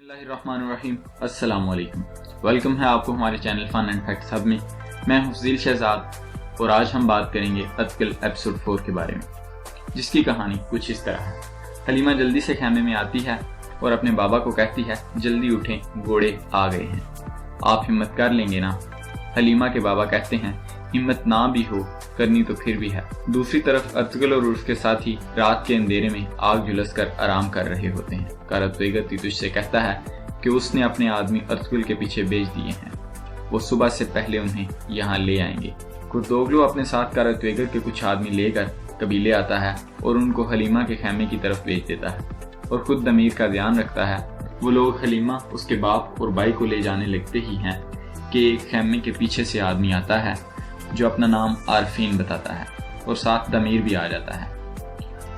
बिस्मिल्लाहिर्रहमानिर्रहीम। अस्सलाम वालेकुम। वेलकम है आपको हमारे channel fun and facts hub में। मैं हूं फजील शहजाद और आज हम बात करेंगे अतकल एपिसोड 4 के बारे में, जिसकी कहानी कुछ इस तरह है। हलीमा जल्दी से खेमे में आती है और अपने बाबा को कहती है, जल्दी उठें, घोड़े आ गए हैं, आप हिम्मत कर लेंगे ना। हलीमा के बाबा कहते हैं, हिम्मत ना भी हो, करनी तो फिर भी है। दूसरी तरफ अतकल और उसके साथी रात के अंधेरे में आग झुलस कर आराम कर रहे होते हैं। कारतवेगर तीतुश से कहता है कि उसने अपने आदमी अतकल के पीछे भेज दिए हैं, वो सुबह से पहले उन्हें यहाँ ले आएंगे। कुर्दोगलू अपने साथ कारतवेगर के कुछ आदमी लेकर कबीले आता है और उनको हलीमा के खेमे की तरफ भेज देता है और खुद दमीर का ध्यान रखता है। वो लोग हलीमा, उसके बाप और भाई को ले जाने लगते ही हैं कि एक खेमे के पीछे से आदमी आता है जो अपना नाम आरफीन बताता है और साथ दमीर भी आ जाता है।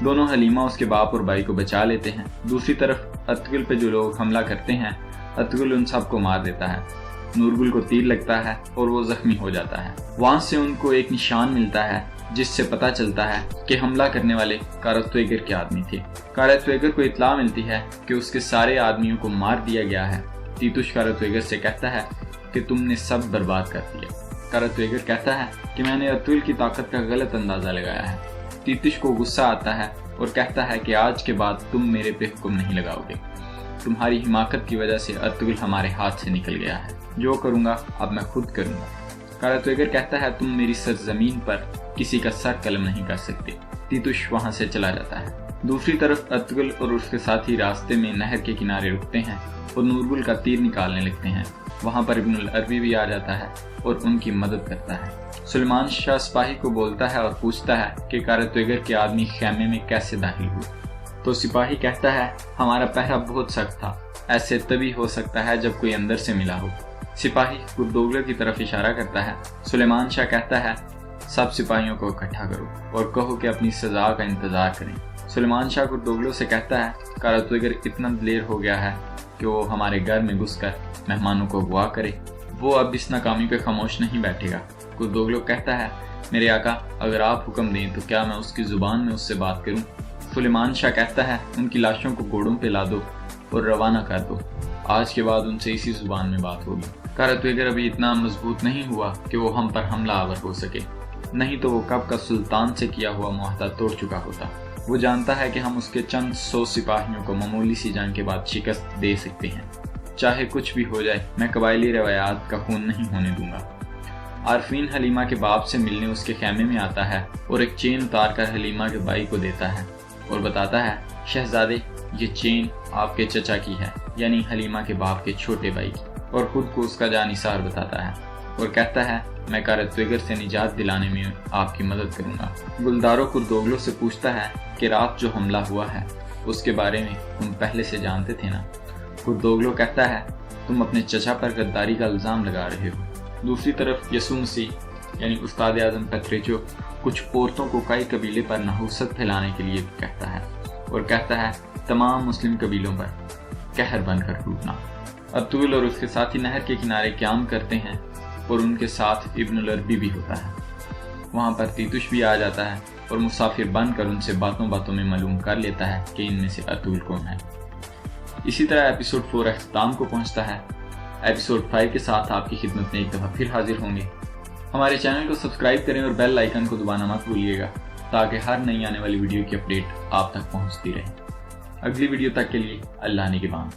दोनों हलीमा, उसके बाप और भाई को बचा लेते हैं। दूसरी तरफ अतकल पे जो लोग हमला करते हैं, अतकल उन सब को मार देता है। नूरगुल को तीर लगता है और वो जख्मी हो जाता है। वहां से उनको एक निशान मिलता है जिससे पता चलता है कि हमला करने वाले कारतवेगर के आदमी थे। कारतवेगर को इत्तला मिलती है कि उसके सारे आदमियों को मार दिया गया है। तीतुश कारतवेगर से कहता है कि तुमने सब बर्बाद कर दिया। कारतवेगर कहता है कि मैंने अतुल की ताकत का गलत अंदाजा लगाया है। तीतुश को गुस्सा आता है और कहता है कि आज के बाद तुम मेरे पे हुक्म नहीं लगाओगे। तुम्हारी हिमाकत की वजह से अतुल हमारे हाथ से निकल गया है। जो करूंगा अब मैं खुद करूंगा। कारतवेगर कहता है, तुम मेरी सरजमीन पर किसी का सर कलम नहीं कर सकते। तीतुश वहां से चला जाता है। दूसरी तरफ अतुल और उसके साथी रास्ते में नहर के किनारे रुकते हैं और नूरगुल का तीर निकालने लगते हैं। वहां पर इब्नुल अरबी भी आ जाता है और उनकी मदद करता है। सुलेमान शाह सिपाही को बोलता है और पूछता है कि कारतवेगर के आदमी खेमे में कैसे दाखिल हुए। तो सिपाही कहता है, हमारा पहरा बहुत सख्त था, ऐसे तभी हो सकता है जब कोई अंदर से मिला हो। सिपाही कुर्दोगलू की तरफ इशारा करता है। सुलेमान शाह कहता है, सब सिपाहियों को इकट्ठा करो और कहो कि अपनी सजा का इंतजार करें। सुलेमान शाह कुर्दोगलू से कहता है, कारतवेगर इतना दिलेर हो गया है कि वो हमारे घर में घुसकर मेहमानों को अगवा करे। वो अब इस नाकामी पे खामोश नहीं बैठेगा। कुर्दोगलू कहता है, मेरे आका, अगर आप हुक्म दें तो क्या मैं उसकी जुबान में उससे बात करूं। सुलेमान शाह कहता है, उनकी लाशों को घोड़ों पे ला दो और रवाना कर दो। आज के बाद उनसे इसी जुबान में बात होगी। कारतवेगर अभी इतना मजबूत नहीं हुआ कि वो हम पर हमला आवर हो सके, नहीं तो वो कब का सुल्तान से किया हुआ मुआहदा तोड़ चुका होता। वो जानता है कि हम उसके चंद 100 सिपाहियों को मामूली सी जंग के बाद शिकस्त दे सकते हैं। चाहे कुछ भी हो जाए, मैं कबायली रवायात का खून नहीं होने दूंगा। आरफीन हलीमा के बाप से मिलने उसके खेमे में आता है और एक चेन उतार कर हलीमा के भाई को देता है और बताता है, शहजादे, ये चेन आपके चचा की है, यानी हलीमा के बाप के छोटे भाई की, और खुद को उसका जानिसार बताता है और कहता है, मैं कारतवेगर से निजात दिलाने में आपकी मदद करूंगा। गुलदारो कुर्दोगलू से पूछता है कि रात जो हमला हुआ है उसके बारे में तुम पहले से जानते थे ना। कुर्दोगलू कहता है, तुम अपने चचा पर गद्दारी का इल्जाम लगा रहे हो। दूसरी तरफ यसू मसीह यानी उस्ताद आजम पेत्रेचो कुछ औरतों को कई कबीले पर नहुसत फैलाने के लिए कहता है और कहता है, तमाम मुस्लिम कबीलों पर कहर बनकर टूटना। अतुल और उसके साथी नहर के किनारे क्याम करते हैं और उनके साथ इब्नुल अरबी भी होता है। वहां पर तीतुश भी आ जाता है और मुसाफिर बनकर उनसे बातों बातों में मालूम कर लेता है कि इनमें से अतुल कौन है। इसी तरह एपिसोड 4 अख्ताम को पहुंचता है। एपिसोड 5 के साथ आपकी खिदमत में एक दफ़ा फिर हाजिर होंगे। हमारे चैनल को सब्सक्राइब करें और बेल आइकन को दबाना मत भूलिएगा ताकि हर नई आने वाली वीडियो की अपडेट आप तक पहुंचती रहे। अगली वीडियो तक के लिए अल्लाह निगहबान।